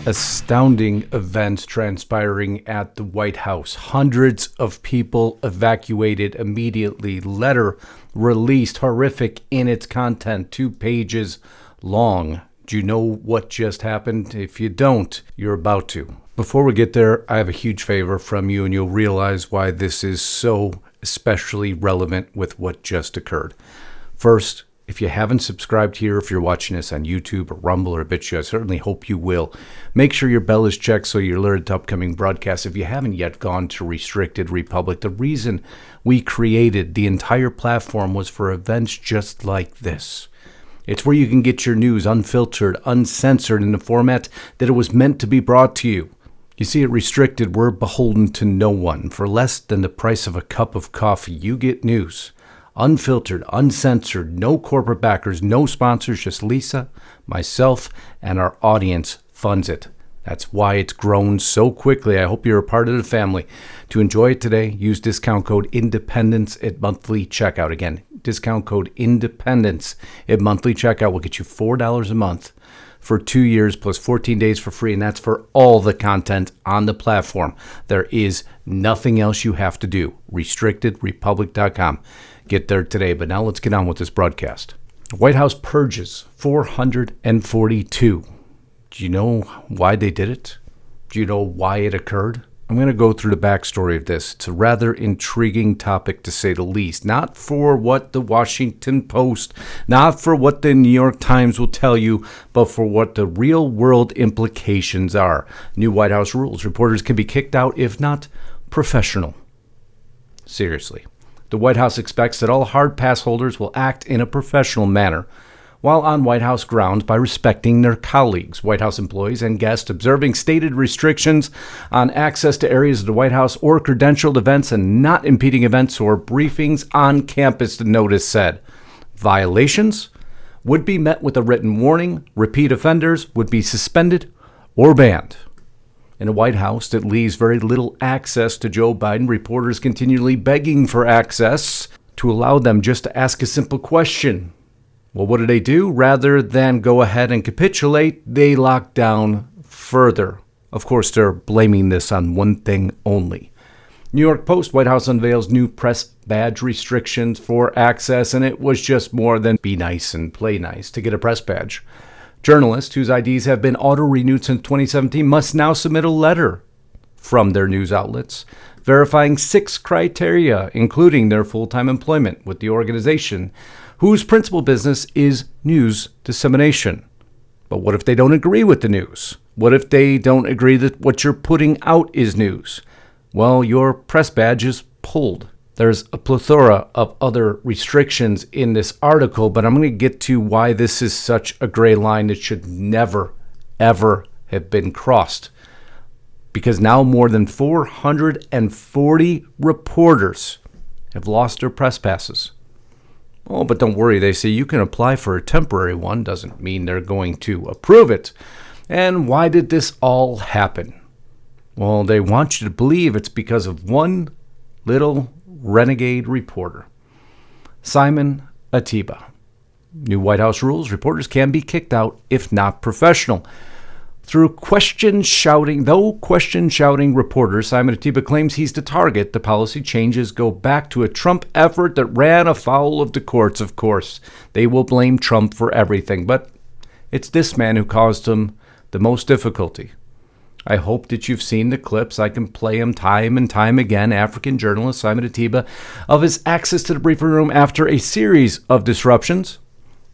Astounding events transpiring at the White House. Hundreds of people evacuated immediately. Letter released, horrific in its content, 2 pages long. Do you know what just happened? If you don't, you're about to. Before we get there, I have a huge favor from you, and you'll realize why this is so especially relevant with what just occurred. First, if you haven't subscribed here, if you're watching this on YouTube or Rumble or BitChute, I certainly hope you will. Make sure your bell is checked so you're alerted to upcoming broadcasts. If you haven't yet gone to Restricted Republic, the reason we created the entire platform was for events just like this. It's where you can get your news unfiltered, uncensored, in the format that it was meant to be brought to you. You see, at Restricted, we're beholden to no one. For less than the price of a cup of coffee, you get news. Unfiltered, uncensored, no corporate backers, no sponsors, just Lisa, myself, and our audience funds it. That's why it's grown so quickly. I hope you're a part of the family. To enjoy it today, use discount code INDEPENDENCE at monthly checkout. Again, discount code INDEPENDENCE at monthly checkout will get you $4 a month for 2 years plus 14 days for free, and that's for all the content on the platform. There is nothing else you have to do. RestrictedRepublic.com. Get there today, but now let's get on with this broadcast. White House purges 442. Do you know why they did it? Do you know why it occurred? I'm going to go through the backstory of this. It's a rather intriguing topic, to say the least. Not for what the Washington Post, not for what the New York Times will tell you, but for what the real-world implications are. New White House rules. Reporters can be kicked out if not professional. Seriously. The White House expects that all hard pass holders will act in a professional manner while on White House grounds by respecting their colleagues, White House employees, and guests, observing stated restrictions on access to areas of the White House or credentialed events and not impeding events or briefings on campus, the notice said. Violations would be met with a written warning. Repeat offenders would be suspended or banned. In a White House that leaves very little access to Joe Biden, reporters continually begging for access to allow them just to ask a simple question. Well, what do? Rather than go ahead and capitulate, they lock down further. Of course, they're blaming this on one thing only. New York Post, White House unveils new press badge restrictions for access, and it was just more than be nice and play nice to get a press badge. Journalists whose IDs have been auto-renewed since 2017 must now submit a letter from their news outlets verifying 6 criteria, including their full-time employment with the organization, whose principal business is news dissemination. But what if they don't agree with the news? What if they don't agree that what you're putting out is news? Well, your press badge is pulled. There's a plethora of other restrictions in this article, but I'm going to get to why this is such a gray line that should never, ever have been crossed. Because now more than 440 reporters have lost their press passes. Oh, but don't worry, they say you can apply for a temporary one. Doesn't mean they're going to approve it. And why did this all happen? Well, they want you to believe it's because of one little renegade reporter. Simon Ateba. New White House rules, reporters can be kicked out if not professional. Through question shouting reporter, Simon Ateba claims he's the target. The policy changes go back to a Trump effort that ran afoul of the courts, of course. They will blame Trump for everything, but it's this man who caused them the most difficulty. I hope that you've seen the clips. I can play them time and time again. African journalist Simon Ateba of his access to the briefing room after a series of disruptions.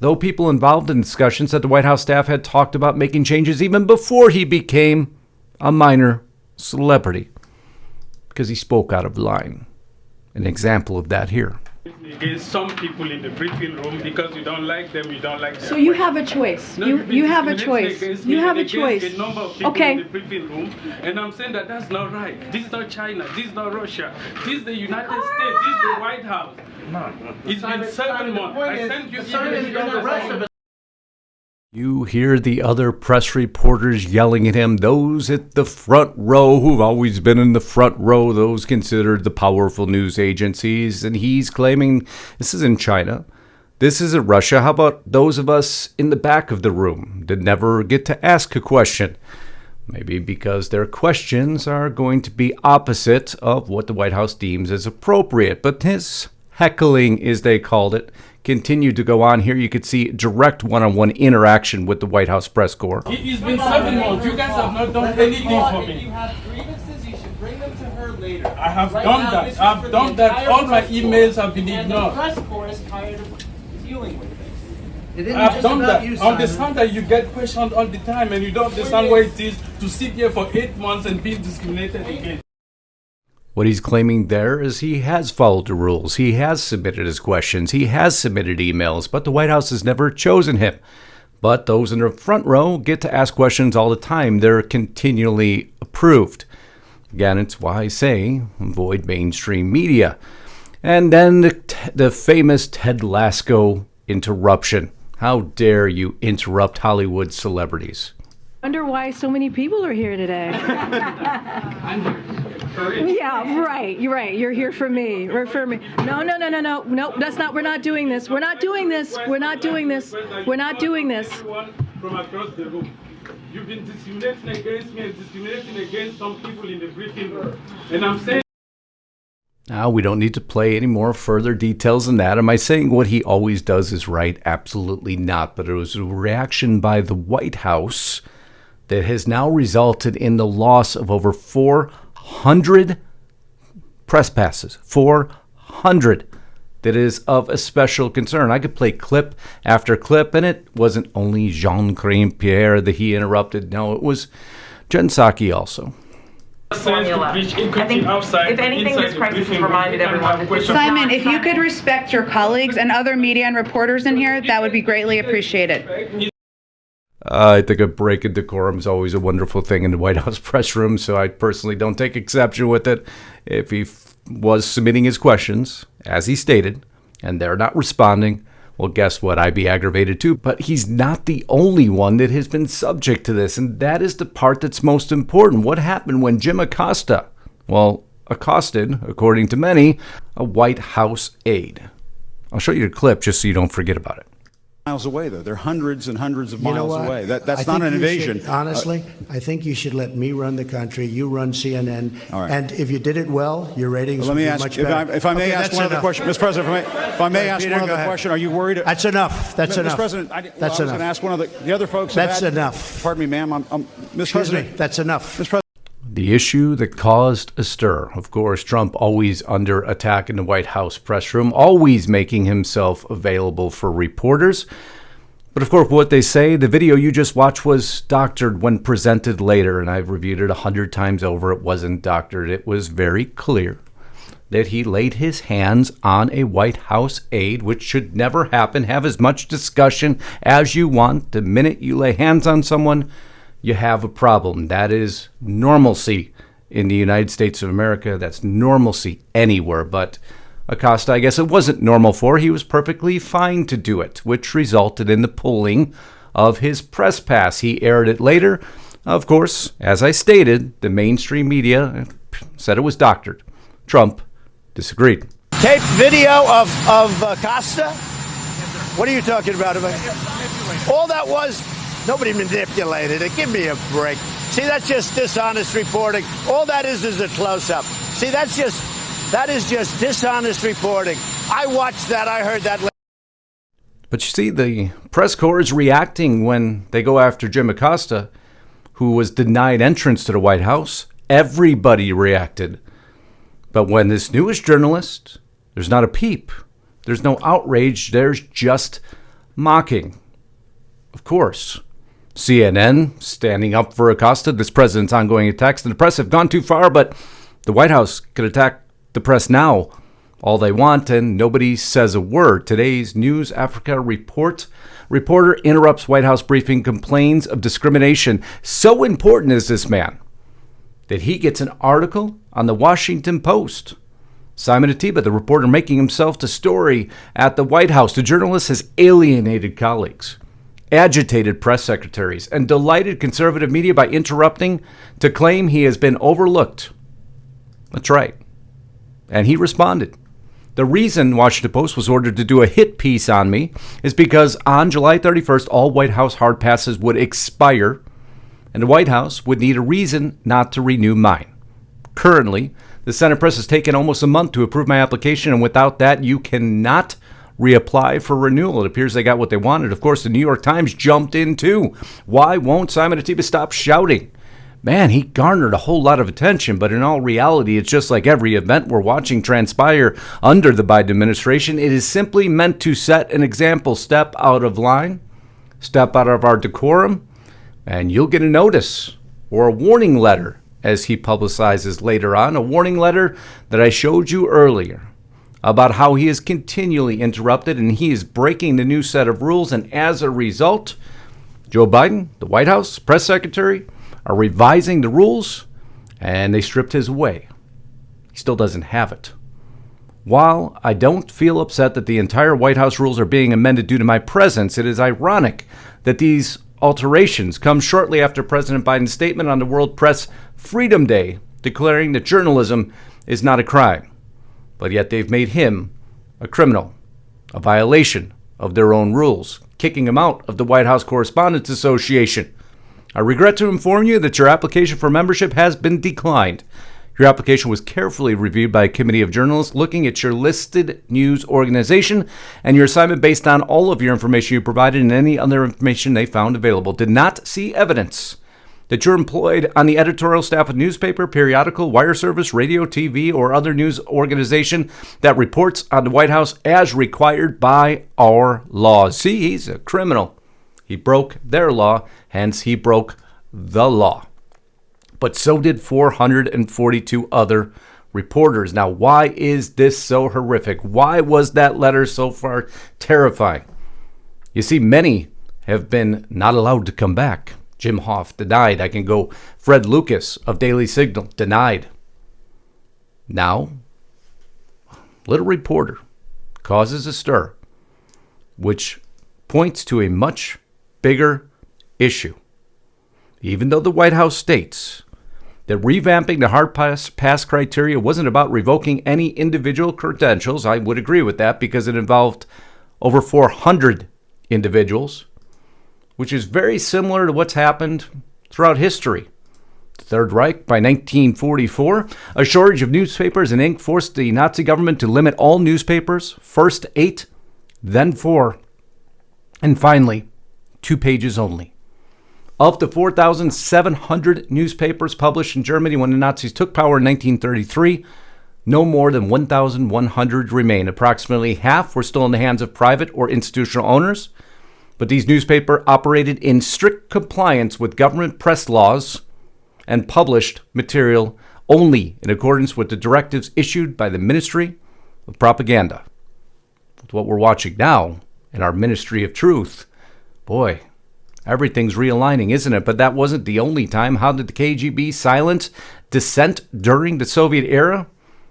Though people involved in discussions said the White House staff had talked about making changes even before he became a minor celebrity because he spoke out of line. An example of that here. Against some people in the briefing room because you don't like them, you don't like them. So you have a choice. No, you have a choice. You have a choice. A number of people okay. in the briefing room, and I'm saying that that's not right. This is not China. This is not Russia. This is the United States. This is the White House. No. It's been 7 months. I sent you emails. You hear the other press reporters yelling at him, those at the front row who've always been in the front row, those considered the powerful news agencies, and he's claiming this is in China. This isn't Russia. How about those of us in the back of the room that never get to ask a question? Maybe because their questions are going to be opposite of what the White House deems as appropriate. But his heckling, as they called it, continued to go on. Here you could see direct one-on-one interaction with the White House press corps. It's been 7 months. You guys have not done anything for me. If you have grievances, you should bring them to her later. I have done that. I've done that. All my emails have been ignored. The press corps is tired of dealing with this. I've done that. I understand that you get questioned all the time and you don't understand what it is to sit here for 8 months and be discriminated against. What he's claiming there is he has followed the rules. He has submitted his questions. He has submitted emails, but the White House has never chosen him. But those in the front row get to ask questions all the time. They're continually approved. Again, it's why I say avoid mainstream media. And then the famous Ted Lasso interruption. How dare you interrupt Hollywood celebrities? Wonder why so many people are here today. Yeah, right. You're right. You're here for me. Refer me. No. Nope, that's not. We're not doing this. We're not doing this. We're not doing this. We're not doing this. From across the room. You've been discriminating against me and discriminating against some people in the briefing room. And I'm saying. Now, we don't need to play any more further details than that. Am I saying what he always does is right? Absolutely not. But it was a reaction by the White House that has now resulted in the loss of over 400 press passes. 400. That is of a special concern. I could play clip after clip, and it wasn't only Jean Pierre that he interrupted. No, it was Jen Psaki also. Formula. I think, if anything, this crisis has reminded everyone that this is Simon, not if you could time. respect your colleagues and other media and reporters in here, that would be greatly appreciated. I think a break in decorum is always a wonderful thing in the White House press room, so I personally don't take exception with it. If he was submitting his questions, as he stated, and they're not responding, well, guess what? I'd be aggravated too. But he's not the only one that has been subject to this, and that is the part that's most important. What happened when Jim Acosta, accosted, according to many, a White House aide? I'll show you a clip just so you don't forget about it. Miles away, though. They're hundreds and hundreds of miles away. That's I not think an you invasion. should, honestly, I think you should let me run the country. You run CNN. All right. And if you did it well, your ratings Let would me be ask, much better. if I may Okay, ask that's one other enough. question, Mr. President, if I may ask Peter, one go other ahead. question, are you worried? That's enough. That's Mr. enough. President, I That's was going enough. to ask one of the other folks. That's enough. Pardon me, ma'am. Mr. Excuse President, me. That's enough. Mr. President. The issue that caused a stir. Of course, Trump always under attack in the White House press room, always making himself available for reporters. But of course, what they say, the video you just watched was doctored when presented later, and I've reviewed it 100 times over. It wasn't doctored. It was very clear that he laid his hands on a White House aide, which should never happen. Have as much discussion as you want. The minute you lay hands on someone, you have a problem. That is normalcy in the United States of America. That's normalcy anywhere. But Acosta, I guess it wasn't normal for. He was perfectly fine to do it, which resulted in the pulling of his press pass. He aired it later. Of course, as I stated, the mainstream media said it was doctored. Trump disagreed. Tape video of Acosta? What are you talking about? All that was, nobody manipulated it. Give me a break. See, that's just dishonest reporting. All that is a close-up. See, that is just dishonest reporting. I watched that. I heard that. But you see, the press corps is reacting when they go after Jim Acosta, who was denied entrance to the White House. Everybody reacted. But when this newest journalist, there's not a peep. There's no outrage. There's just mocking. Of course. CNN standing up for Acosta, this president's ongoing attacks. The press have gone too far, but the White House could attack the press now all they want, and nobody says a word. Today's News Africa reporter interrupts White House briefing, complains of discrimination. So important is this man that he gets an article on the Washington Post. Simon Ateba, the reporter making himself the story at the White House. The journalist has alienated colleagues, agitated press secretaries, and delighted conservative media by interrupting to claim he has been overlooked. That's right. And he responded. The reason Washington Post was ordered to do a hit piece on me is because on July 31st, all White House hard passes would expire, and the White House would need a reason not to renew mine. Currently, the Senate press has taken almost a month to approve my application, and without that, you cannot reapply for renewal. It appears they got what they wanted. Of course, the New York Times jumped in too. Why won't Simon Ateba stop shouting? Man, he garnered a whole lot of attention, but in all reality, it's just like every event we're watching transpire under the Biden administration. It is simply meant to set an example. Step out of line, step out of our decorum, and you'll get a notice or a warning letter, as he publicizes later on, a warning letter that I showed you earlier about how he is continually interrupted and he is breaking the new set of rules. And as a result, Joe Biden, the White House, press secretary, are revising the rules, and they stripped his away. He still doesn't have it. While I don't feel upset that the entire White House rules are being amended due to my presence, it is ironic that these alterations come shortly after President Biden's statement on the World Press Freedom Day, declaring that journalism is not a crime. But yet they've made him a criminal, a violation of their own rules, kicking him out of the White House Correspondents Association. I regret to inform you that your application for membership has been declined. Your application was carefully reviewed by a committee of journalists looking at your listed news organization, and your assignment, based on all of your information you provided and any other information they found available, did not see evidence that you're employed on the editorial staff of newspaper, periodical, wire service, radio, TV, or other news organization that reports on the White House as required by our laws. See, he's a criminal. He broke their law, hence he broke the law. But so did 442 other reporters. Now, why is this so horrific? Why was that letter so far terrifying? You see, many have been not allowed to come back. Jim Hoff denied. I can go Fred Lucas of Daily Signal, denied. Now, little reporter causes a stir, which points to a much bigger issue. Even though the White House states that revamping the hard pass criteria wasn't about revoking any individual credentials, I would agree with that because it involved over 400 individuals, which is very similar to what's happened throughout history. The Third Reich, by 1944, a shortage of newspapers and ink forced the Nazi government to limit all newspapers, first 8, then 4, and finally 2 pages only. Of the 4,700 newspapers published in Germany when the Nazis took power in 1933, no more than 1,100 remain. Approximately half were still in the hands of private or institutional owners, but these newspapers operated in strict compliance with government press laws and published material only in accordance with the directives issued by the Ministry of Propaganda. With what we're watching now in our Ministry of Truth, boy, everything's realigning, isn't it? But that wasn't the only time. How did the KGB silence dissent during the Soviet era?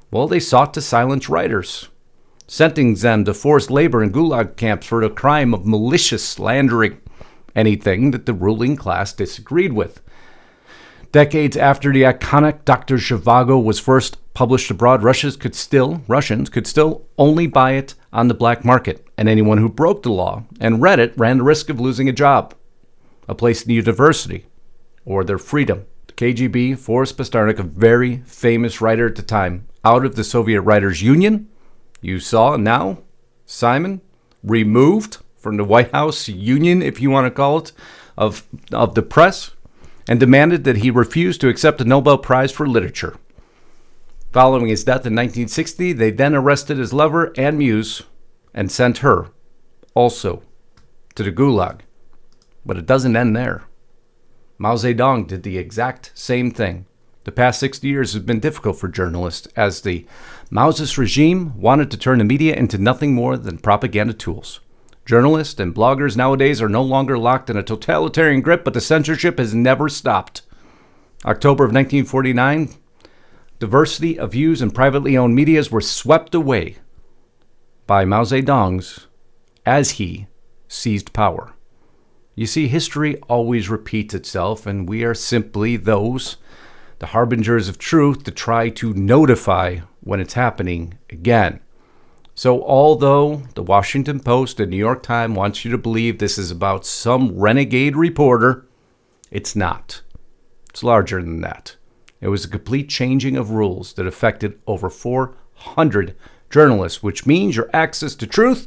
Well, they sought to silence writers, sentencing them to forced labor in gulag camps for the crime of malicious slandering anything that the ruling class disagreed with. Decades after the iconic Dr. Zhivago was first published abroad, Russians could still only buy it on the black market, and anyone who broke the law and read it ran the risk of losing a job, a place in the university, or their freedom. The KGB forced Pasternak, a very famous writer at the time, out of the Soviet Writers' Union. You saw now Simon removed from the White House Union, if you want to call it, of the press, and demanded that he refuse to accept the Nobel Prize for Literature. Following his death in 1960, they then arrested his lover and muse and sent her also to the Gulag. But it doesn't end there. Mao Zedong did the exact same thing. The past 60 years have been difficult for journalists as the Maoist regime wanted to turn the media into nothing more than propaganda tools. Journalists and bloggers nowadays are no longer locked in a totalitarian grip, but the censorship has never stopped. October of 1949, diversity of views in privately owned medias were swept away by Mao Zedong's as he seized power. You see, history always repeats itself, and we are simply those, the harbingers of truth, to try to notify when it's happening again. So although the Washington Post and New York Times wants you to believe this is about some renegade reporter, it's not. It's larger than that. It was a complete changing of rules that affected over 400 journalists, which means your access to truth,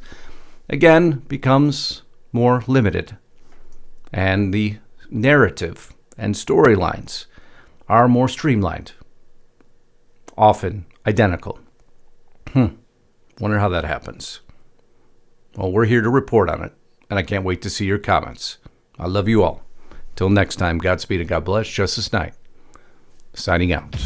again, becomes more limited. And the narrative and storylines are more streamlined, often identical. Wonder how that happens. Well, we're here to report on it, and I can't wait to see your comments. I love you all. Till next time, Godspeed and God bless. Justus Knight, signing out.